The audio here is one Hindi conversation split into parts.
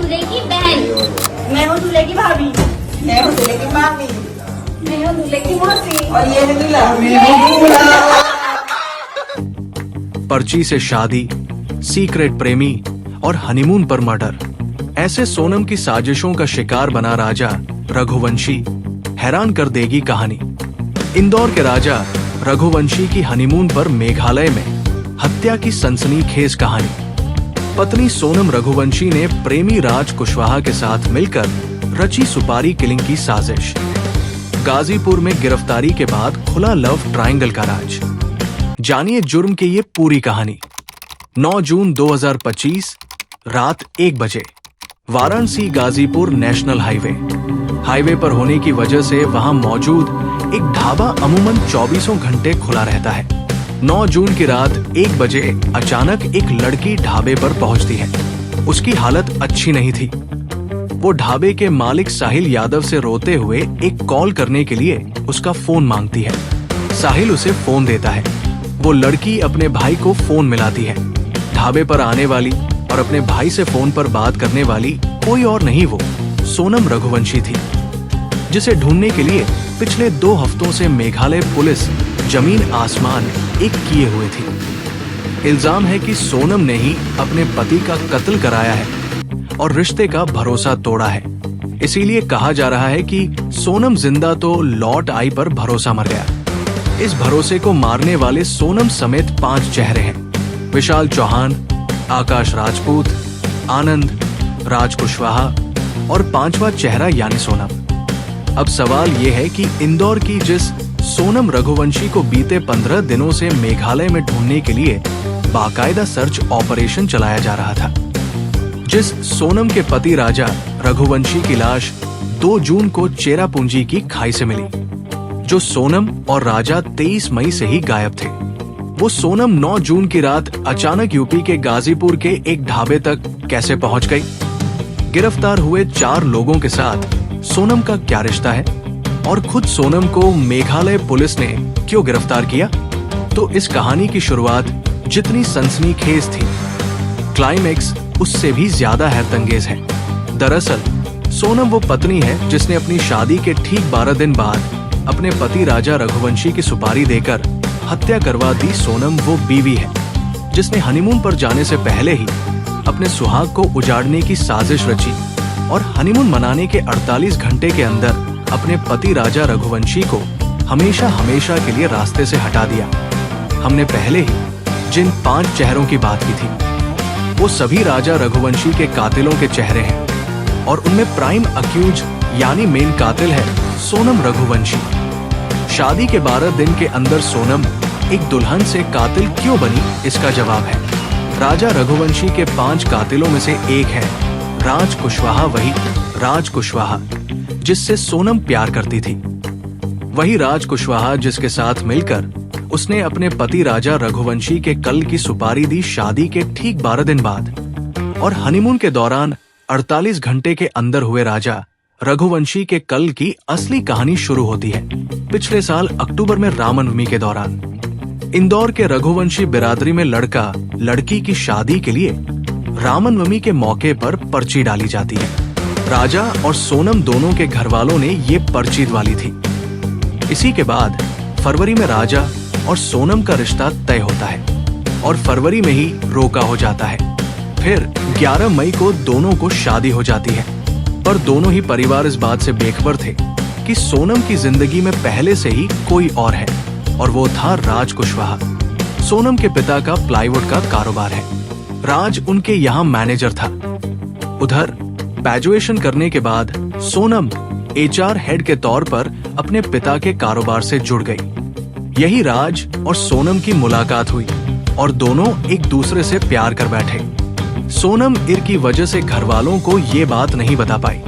दूल्हे की बहन। मैं हूँ दूल्हे की भाभी। मैं हूँ दूल्हे की मामी। मैं हूँ दूल्हे की मौसी। और ये है दूल्हा। पर्ची से शादी, सीक्रेट प्रेमी और हनीमून पर मर्डर, ऐसे सोनम की साजिशों का शिकार बना राजा रघुवंशी हैरान कर देगी कहानी। इंदौर के राजा रघुवंशी की हनीमून पर मेघालय में हत्या की सनसनीखेज कहानी। पत्नी सोनम रघुवंशी ने प्रेमी राज कुशवाहा के साथ मिलकर रची सुपारी किलिंग की साजिश। गाजीपुर में गिरफ्तारी के बाद खुला लव ट्रायंगल का राज। जानिए जुर्म की ये पूरी कहानी। 9 जून 2025 रात 1 बजे वाराणसी गाजीपुर नेशनल हाईवे पर होने की वजह से वहां मौजूद एक ढाबा अमूमन 24 घंटे खुला रहता है। 9 जून की रात 1 बजे अचानक एक लड़की ढाबे पर पहुंचती है। उसकी हालत अच्छी नहीं थी। वो ढाबे के मालिक साहिल यादव से रोते हुए एक कॉल करने के लिए उसका फोन मांगती है। साहिल उसे फोन देता है। वो लड़की अपने भाई को फोन मिलाती है। ढाबे पर आने वाली और अपने भाई से फोन पर बात करने वाली कोई और नहीं, वो सोनम रघुवंशी थी, जिसे ढूंढने के लिए पिछले 2 हफ्तों से मेघालय पुलिस जमीन आसमान एक किए हुए थी। इल्जाम है कि सोनम ने ही अपने पति का कत्ल कराया है और रिश्ते का भरोसा तोड़ा है। इसीलिए कहा जा रहा है कि सोनम जिंदा तो लौट आई पर भरोसा मर गया। इस भरोसे को मारने वाले सोनम समेत 5 चेहरे हैं। विशाल चौहान, आकाश राजपूत, आनंद, राज कुशवाहा और 5वां चेहरा यानी सोनम। अब सवाल ये है कि इंदौर की जिस सोनम रघुवंशी को बीते 15 दिनों से मेघालय में ढूंढने के लिए बाकायदा सर्च ऑपरेशन चलाया जा रहा था, जिस सोनम के पति राजा रघुवंशी की लाश 2 जून को चेरापूंजी की खाई से मिली, जो सोनम और राजा 23 मई से ही गायब थे। वो सोनम 9 जून की रात अचानक यूपी के गाजीपुर के एक ढाबे तक कैसे पहुंच गई? गिरफ्तार हुए 4 लोगों के साथ सोनम का क्या रिश्ता है और खुद सोनम को मेघालय पुलिस ने क्यों गिरफ्तार किया? तो इस कहानी की शुरुआत जितनी सनसनीखेज थी, क्लाइमेक्स उससे भी ज्यादा हैरतअंगेज है। दरअसल सोनम वो पत्नी है जिसने अपनी शादी के ठीक 12 दिन बाद अपने पति राजा रघुवंशी की सुपारी देकर हत्या करवा दी। सोनम वो बीवी है जिसने हनीमून पर जाने से पहले ही अपने सुहाग को उजाड़ने की साजिश रची और हनीमून मनाने के 48 घंटे के अंदर अपने पति राजा रघुवंशी को हमेशा हमेशा के लिए रास्ते से हटा दिया। हमने पहले ही जिन 5 चेहरों की बात की थी, वो सभी राजा रघुवंशी के कातिलों के चेहरे हैं और उनमें प्राइम अक्यूज यानी मेन कातिल है सोनम रघुवंशी। शादी के 12 दिन के अंदर सोनम एक दुल्हन से कातिल क्यों बनी, इसका जवाब है राजा रघुवंशी के 5 कातिलों में से एक है राज कुशवाहा, वही राज कुशवाहा जिससे सोनम प्यार करती थी। वही राज कुशवाहा जिसके साथ मिलकर उसने अपने पति राजा रघुवंशी के कल की सुपारी दी शादी के ठीक 12 दिन बाद। और हनीमून के दौरान 48 घंटे के अंदर हुए राजा रघुवंशी के कल की असली कहानी शुरू होती है पिछले साल अक्टूबर में रामनवमी के दौरान। इंदौर के रघुवंशी बिरादरी में लड़का लड़की की शादी के लिए रामनवमी के मौके पर पर्ची डाली जाती है। राजा और सोनम दोनों के घर वालों ने ये पर्ची डाली थी। इसी के बाद फरवरी में राजा और सोनम का रिश्ता तय होता है और फरवरी में ही रोका हो जाता है। फिर 11 मई को दोनों को शादी हो जाती है, पर दोनों ही परिवार इस बात से बेखबर थे कि सोनम की जिंदगी में पहले से ही कोई और है और वो था राज कुशवाहा। सोनम के पिता का प्लाईवुड का कारोबार है। राज उनके यहाँ मैनेजर था। उधर ग्रेजुएशन करने के बाद सोनम HR हेड के तौर पर अपने पिता के कारोबार से जुड़ गई। यही राज और सोनम की मुलाकात हुई और दोनों एक दूसरे से प्यार कर बैठे। सोनम इर की वजह से घर वालों को ये बात नहीं बता पाई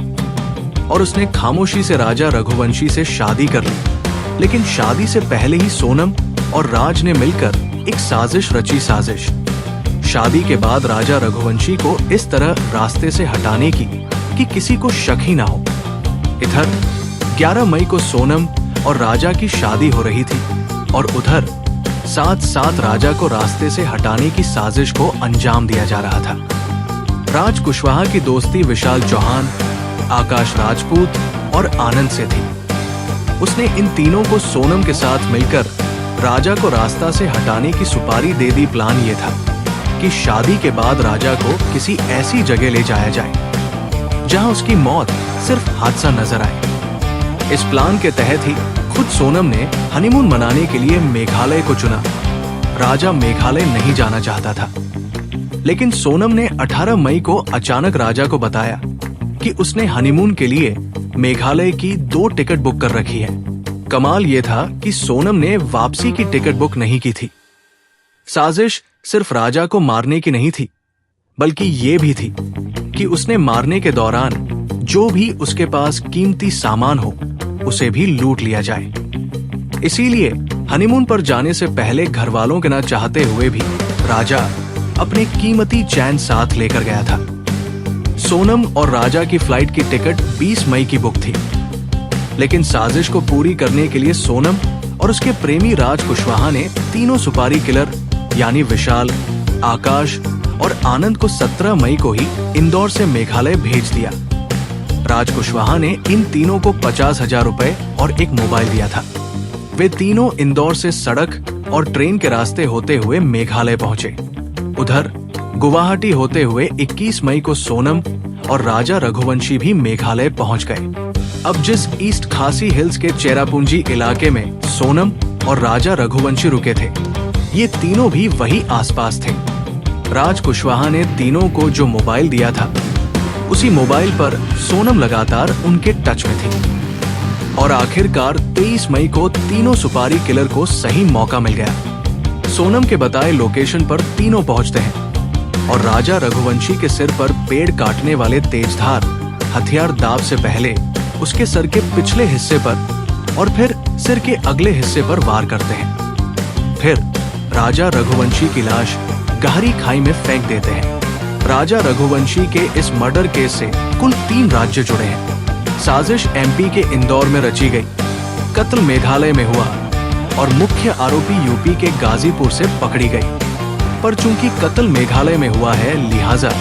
और उसने खामोशी से राजा रघुवंशी से शादी कर ली। लेकिन शादी से पहले ही सोनम और राज ने मिलकर एक साजिश रची। शादी के बाद राजा रघुवंशी को इस तरह रास्ते से हटाने की कि किसी को शक ही ना हो। इधर 11 मई को सोनम और राजा की शादी हो रही थी और उधर साथ साथ राजा को रास्ते से हटाने की साजिश को अंजाम दिया जा रहा था। राज कुशवाहा की दोस्ती विशाल चौहान, आकाश राजपूत और आनंद से थी। उसने इन तीनों को सोनम के साथ मिलकर राजा को रास्ता से हटाने की सुपारी दे दी। प्लान ये था कि शादी के बाद राजा को किसी ऐसी जगह ले जाया जाए जहां उसकी मौत सिर्फ हादसा नजर आए। इस प्लान के तहत ही खुद सोनम ने हनीमून मनाने के लिए मेघालय को चुना। राजा मेघालय नहीं जाना चाहता था, लेकिन सोनम ने 18 मई को अचानक राजा को बताया कि उसने हनीमून के लिए मेघालय की 2 टिकट बुक कर रखी है। कमाल ये था कि सोनम ने वापसी की टिकट बुक नहीं की थी। साजिश सिर्फ राजा को मारने की नहीं थी, बल्कि ये भी थी कि उसने मारने के दौरान जो भी उसके पास कीमती सामान हो उसे भी लूट लिया जाए। इसीलिए हनीमून पर जाने से पहले घर वालों के ना चाहते हुए भी राजा अपने कीमती चैन साथ लेकर गया था। सोनम और राजा की फ्लाइट की टिकट 20 मई की बुक थी, लेकिन साजिश को पूरी करने के लिए सोनम और उसके प्रेमी राज कुशवाहा ने तीनों सुपारी किलर यानी विशाल, आकाश और आनंद को 17 मई को ही इंदौर से मेघालय भेज दिया। राज कुशवाहा ने इन तीनों को 50,000 रुपए और एक मोबाइल दिया था। वे तीनों इंदौर से सड़क और ट्रेन के रास्ते होते हुए मेघालय पहुंचे। उधर गुवाहाटी होते हुए 21 मई को सोनम और राजा रघुवंशी भी मेघालय पहुंच गए। अब जिस ईस्ट खासी हिल्स के चेरापूंजी इलाके में सोनम और राजा रघुवंशी रुके थे, ये तीनों भी वही आसपास थे। राज कुशवाहा ने तीनों को जो मोबाइल दिया था, उसी मोबाइल पर सोनम लगातार उनके टच में थी। और आखिरकार 23 मई को तीनों सुपारी किलर को सही मौका मिल गया। सोनम के बताए लोकेशन पर तीनों पहुंचते हैं और राजा रघुवंशी के सिर पर पेड़ काटने वाले तेजधार हथियार दाव से पहले उसके सर के पिछले हिस्से पर और फिर सिर के अगले हिस्से पर वार करते हैं। फिर राजा रघुवंशी की लाश गहरी खाई में फेंक देते हैं। राजा रघुवंशी के इस मर्डर केस से कुल 3 राज्य जुड़े हैं। साजिश एमपी के इंदौर में रची गई, कत्ल मेघालय में हुआ और मुख्य आरोपी यूपी के गाजीपुर से पकड़ी गई। पर चूंकि कत्ल मेघालय में हुआ है, लिहाजा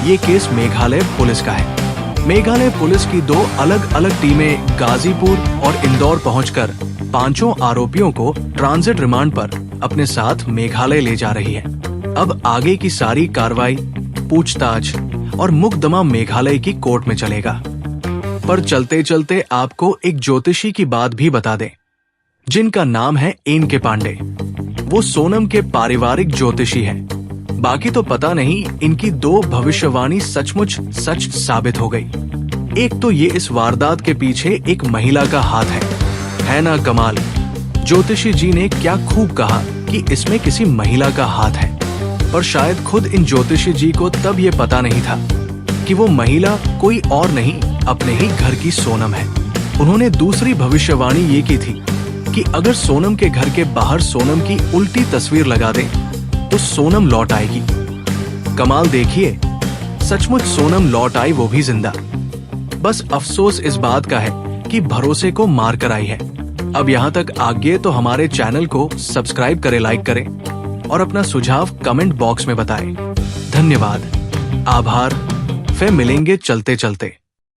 ये केस मेघालय पुलिस का है। मेघालय पुलिस की 2 अलग अलग टीमें गाजीपुर और इंदौर पहुंचकर 5 आरोपियों को ट्रांजिट रिमांड पर अपने साथ मेघालय ले जा रही है। अब आगे की सारी कार्रवाई, पूछताछ और मुकदमा मेघालय की कोर्ट में चलेगा। पर चलते चलते आपको एक ज्योतिषी की बात भी बता दें, जिनका नाम है एनके पांडे। वो सोनम के पारिवारिक ज्योतिषी हैं। बाकी तो पता नहीं इनकी 2 भविष्यवाणी सचमुच सच साबित हो गई। एक तो ये इस वारदात के पीछे एक महिला का हाथ है ना कमाल। ज्योतिषी जी ने क्या खूब कहा कि इसमें किसी महिला का हाथ है, पर शायद खुद इन ज्योतिषी जी को तब ये पता नहीं था कि वो महिला कोई और नहीं, अपने ही घर की सोनम है। उन्होंने दूसरी भविष्यवाणी ये की थी कि अगर सोनम के घर के बाहर सोनम की उल्टी तस्वीर लगा दें तो सोनम लौट आएगी। कमाल देखिए, सचमुच सोनम लौट आई, वो भी जिंदा। बस अफसोस इस बात का है कि भरोसे को मार कर आई है। अब यहाँ तक आ गए तो हमारे चैनल को सब्सक्राइब करें, लाइक करें और अपना सुझाव कमेंट बॉक्स में बताएं। धन्यवाद, आभार। फिर मिलेंगे चलते चलते।